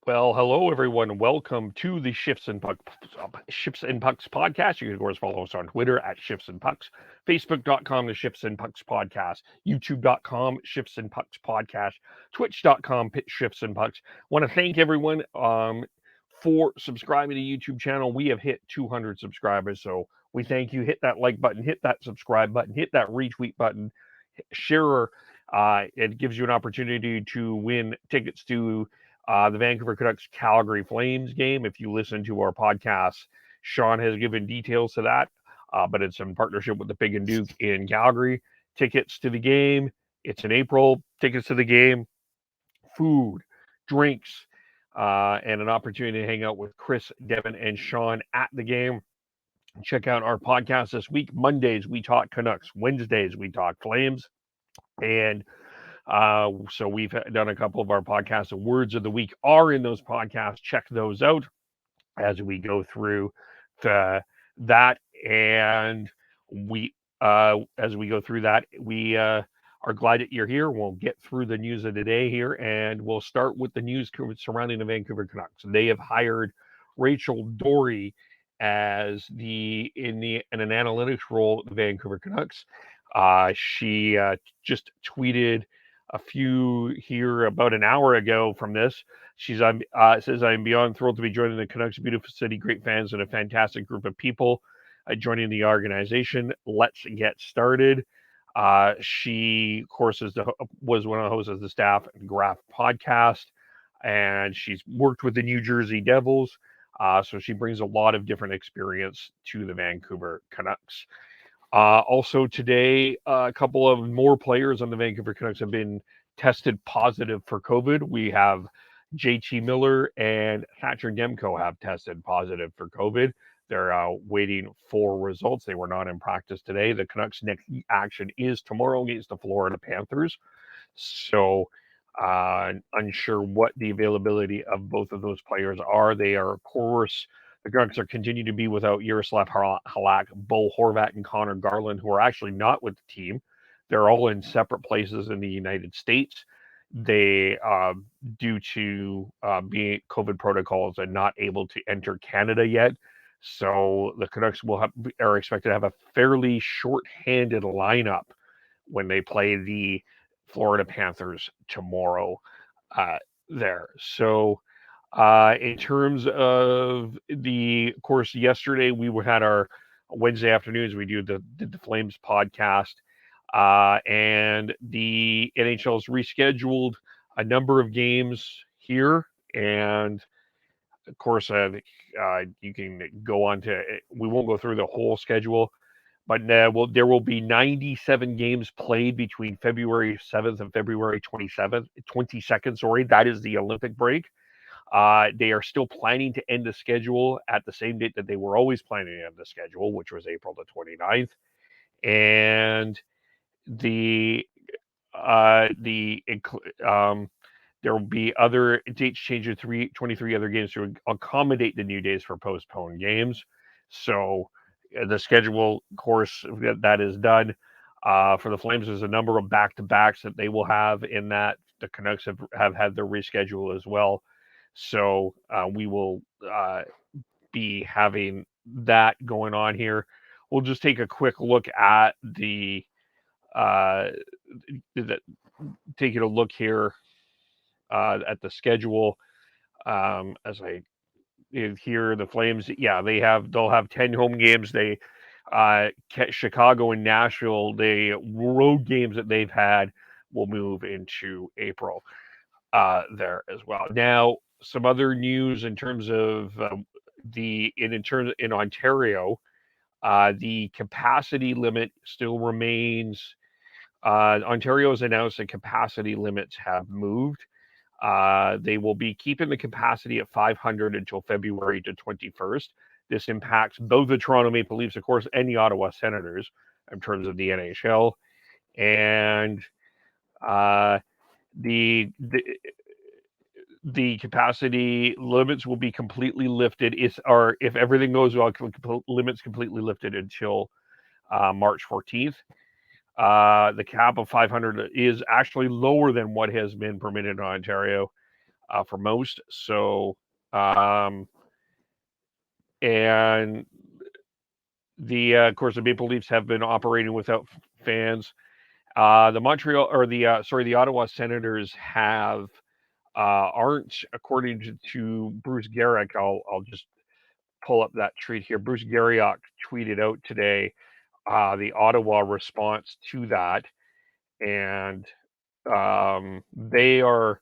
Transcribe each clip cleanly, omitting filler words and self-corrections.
Well, hello everyone. Welcome to the Shifts and Pucks podcast. You can of course follow us on Twitter at Shifts and Pucks, Facebook.com the Shifts and Pucks podcast, YouTube.com Shifts and Pucks podcast, Twitch.com Shifts and Pucks. Want to thank everyone for subscribing to the YouTube channel. We have hit 200 subscribers, so we thank you. Hit that like button, hit that subscribe button, hit that retweet button, share. It gives you an opportunity to win tickets to the Vancouver Canucks Calgary Flames game. If you listen to our podcast, Sean has given details to that, but it's in partnership with the Pig and Duke in Calgary. Tickets to the game. It's in April. Tickets to the game, food, drinks, and an opportunity to hang out with Chris, Devin, and Sean at the game. Check out our podcast this week. Mondays, we talk Canucks. Wednesdays, we talk Flames. And so we've done a couple of our podcasts. The words of the week are in those podcasts. Check those out as we go through that. And as we go through that, we are glad that you're here. We'll get through the news of the day here, and we'll start with the news surrounding the Vancouver Canucks. They have hired Rachel Doerrie as in an analytics role at the Vancouver Canucks. She just tweeted a few here about an hour ago from this. She's says, I'm beyond thrilled to be joining the Canucks, beautiful city, great fans, and a fantastic group of people joining the organization. Let's get started. She, of course, was one of the hosts of the Staff and Graph podcast, and she's worked with the New Jersey Devils. So she brings a lot of different experience to the Vancouver Canucks. Also today, a couple of more players on the Vancouver Canucks have been tested positive for COVID. We have JT Miller and Thatcher Demko have tested positive for COVID. They're waiting for results. They were not in practice today. The Canucks' next action is tomorrow against the Florida Panthers. So unsure what the availability of both of those players are. They are, of course, the Canucks are continuing to be without Yaroslav Halak, Bo Horvat, and Connor Garland, who are actually not with the team. They're all in separate places in the United States. They, due to being COVID protocols, are not able to enter Canada yet. So the Canucks are expected to have a fairly short-handed lineup when they play the Florida Panthers tomorrow there. So in terms of of course, yesterday we had our Wednesday afternoons. We did the Flames podcast, and the NHL's rescheduled a number of games here, and of course, you can go on to. We won't go through the whole schedule, but there will be 97 games played between February 7th and February 22nd. Sorry, that is the Olympic break. They are still planning to end the schedule at the same date that they were always planning to end the schedule, which was April the 29th. And there will be other dates changed to 23 other games to accommodate the new days for postponed games. So the schedule, of course, that is done. For the Flames, there's a number of back-to-backs that they will have in that. The Canucks have had their reschedule as well. So we will be having that going on here. We'll just take a quick look at taking a look here at the schedule. As I here, the Flames, they'll have 10 home games. They Chicago and Nashville, the road games that they've had will move into April there as well. Now, some other news in terms of in Ontario, the capacity limit still remains. Ontario has announced that capacity limits have moved. They will be keeping the capacity at 500 until February the 21st. This impacts both the Toronto Maple Leafs, of course, and the Ottawa Senators in terms of the NHL. And the capacity limits will be completely lifted. If everything goes well, limits completely lifted until March 14th. The cap of 500 is actually lower than what has been permitted in Ontario. for most. So, and of course, the Maple Leafs have been operating without fans. The Ottawa Senators aren't, according to Bruce Garrick. I'll just pull up that tweet here. Bruce Garrick tweeted out today the Ottawa response to that, and they are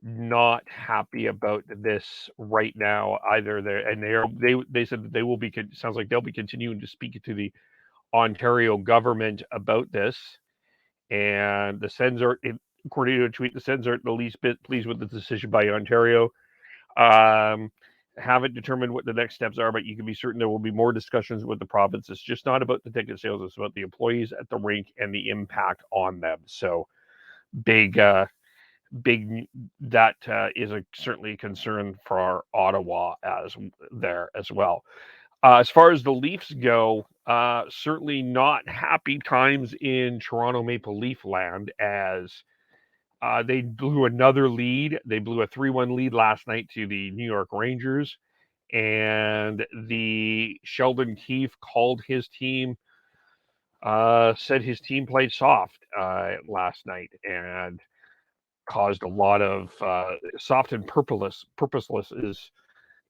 not happy about this right now either. They said that they will be, sounds like they'll be continuing to speak to the Ontario government about this, and the Sens are, according to a tweet, the Sens aren't the least bit pleased with the decision by Ontario. Haven't determined what the next steps are, but you can be certain there will be more discussions with the province. It's just not about the ticket sales; it's about the employees at the rink and the impact on them. So, big that is certainly a concern for our Ottawa as well. As far as the Leafs go, certainly not happy times in Toronto Maple Leaf land as they blew another lead. They blew a 3-1 lead last night to the New York Rangers, and the Sheldon Keefe called his team, said his team played soft last night, and caused a lot of soft and purposeless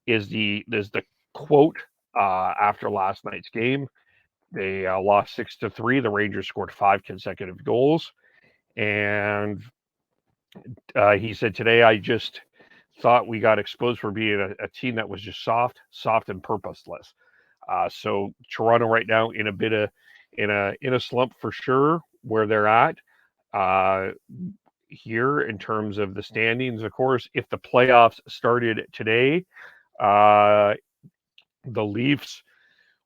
is the quote after last night's game. They lost 6-3. The Rangers scored 5 consecutive goals, and he said today, I just thought we got exposed for being a team that was just soft and purposeless. So Toronto right now in a bit of in a slump for sure where they're at. Here in terms of the standings, of course, if the playoffs started today, the Leafs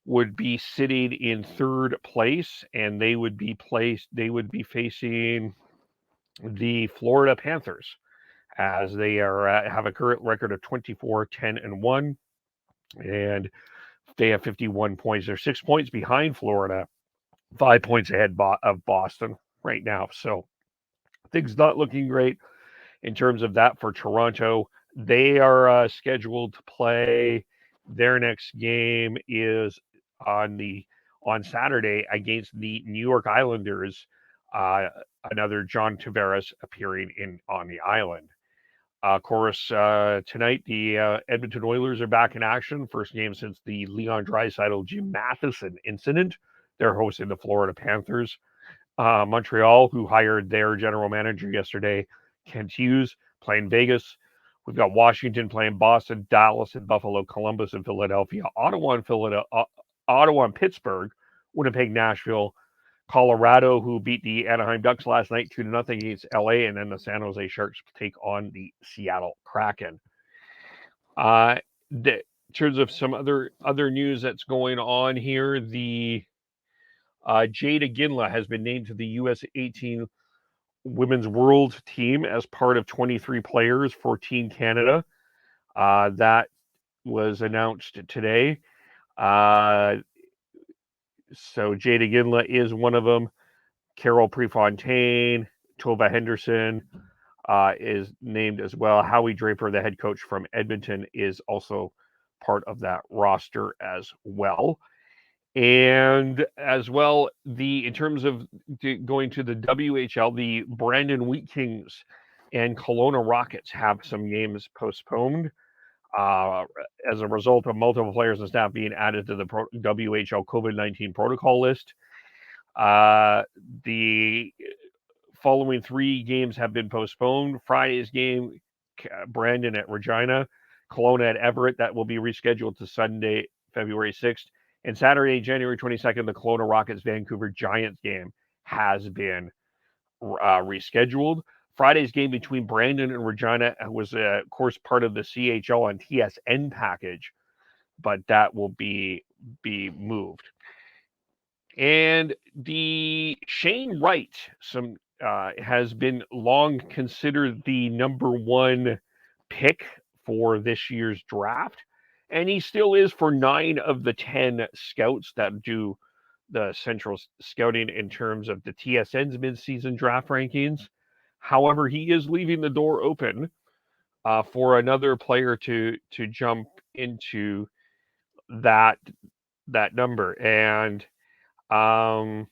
would be sitting in third place, and they would be facing the Florida Panthers, as they have a current record of 24-10-1, and they have 51 points. They're 6 points behind Florida, 5 points ahead of Boston right now. So things not looking great in terms of that for Toronto. They are scheduled to play. Their next game is on Saturday against the New York Islanders. Another John Tavares appearing on the island. Of course, tonight the Edmonton Oilers are back in action. First game since the Leon Draisaitl Jim Matheson incident. They're hosting the Florida Panthers. Montreal, who hired their general manager yesterday, Kent Hughes, playing Vegas. We've got Washington playing Boston, Dallas and Buffalo, Columbus and Philadelphia, Ottawa and Pittsburgh, Winnipeg, Nashville, Colorado, who beat the Anaheim Ducks last night 2-0 against LA, and then the San Jose Sharks take on the Seattle Kraken. In terms of some other news that's going on here, the Jada Ginla has been named to the U.S. 18 Women's World Team as part of 23 players for Team Canada. That was announced today. So Jada Ginla is one of them. Carol Prefontaine, Tova Henderson is named as well. Howie Draper, the head coach from Edmonton, is also part of that roster as well. And as well, in terms of going to the WHL, the Brandon Wheat Kings and Kelowna Rockets have some games postponed as a result of multiple players and staff being added to the WHL COVID-19 protocol list. The following 3 games have been postponed. Friday's game, Brandon at Regina, Kelowna at Everett, that will be rescheduled to Sunday, February 6th. And Saturday, January 22nd, the Kelowna Rockets Vancouver Giants game has been rescheduled. Friday's game between Brandon and Regina was, of course, part of the CHL and TSN package, but that will be moved. And the Shane Wright has been long considered the number 1 pick for this year's draft, and he still is for 9 of the 10 scouts that do the central scouting in terms of the TSN's midseason draft rankings. However, he is leaving the door open for another player to jump into that number. And um,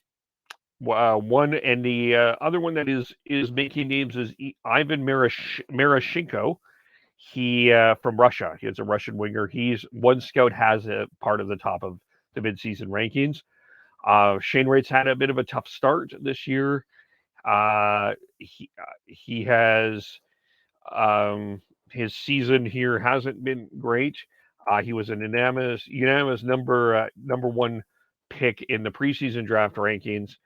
one and the other one that is making names is Ivan Marashenko. He from Russia. He is a Russian winger. He's one scout has a part of the top of the midseason rankings. Shane Wright's had a bit of a tough start this year. He has his season here hasn't been great. He was an unanimous number one pick in the preseason draft rankings.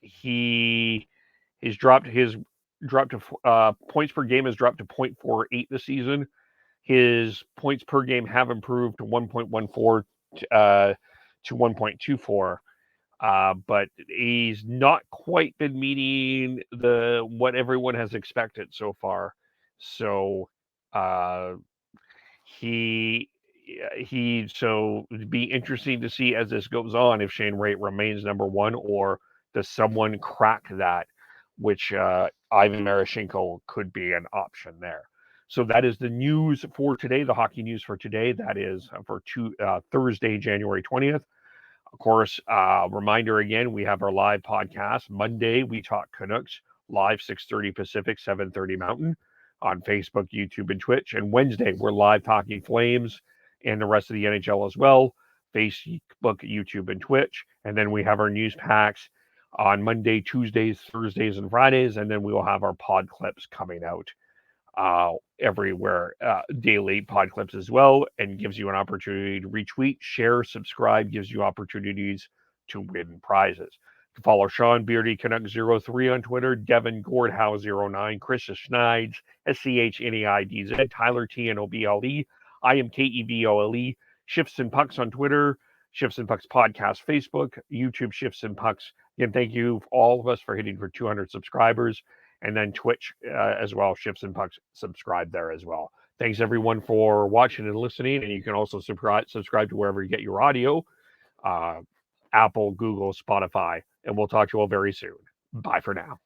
He has dropped to points per game has dropped to 0.48 this season. His points per game have improved to 1.14 to 1.24. But he's not quite been meeting what everyone has expected so far. So uh, he so it'd be interesting to see as this goes on if Shane Wright remains number one or does someone crack that, which Ivan Marashenko could be an option there. So that is the news for today, the hockey news for today. That is for Thursday, January 20th. Of course, reminder again, we have our live podcast. Monday, we talk Canucks, live 6:30 Pacific, 7:30 Mountain on Facebook, YouTube, and Twitch. And Wednesday, we're live talking Flames and the rest of the NHL as well, Facebook, YouTube, and Twitch. And then we have our news packs on Monday, Tuesdays, Thursdays, and Fridays. And then we will have our pod clips coming out everywhere, daily pod clips as well, and gives you an opportunity to retweet, share, subscribe, gives you opportunities to win prizes. To follow Sean Beardy Canuck03 on Twitter, Devin Gordhow09, Chris Schneids, SCHNEIDZ, Tyler TNOBLE, I am KEBOLE, Shifts and Pucks on Twitter, Shifts and Pucks Podcast, Facebook, YouTube Shifts and Pucks. Again, thank you all of us for hitting for 200 subscribers. And then Twitch as well, Shifts and Pucks, subscribe there as well. Thanks everyone for watching and listening. And you can also subscribe to wherever you get your audio, Apple, Google, Spotify. And we'll talk to you all very soon. Bye for now.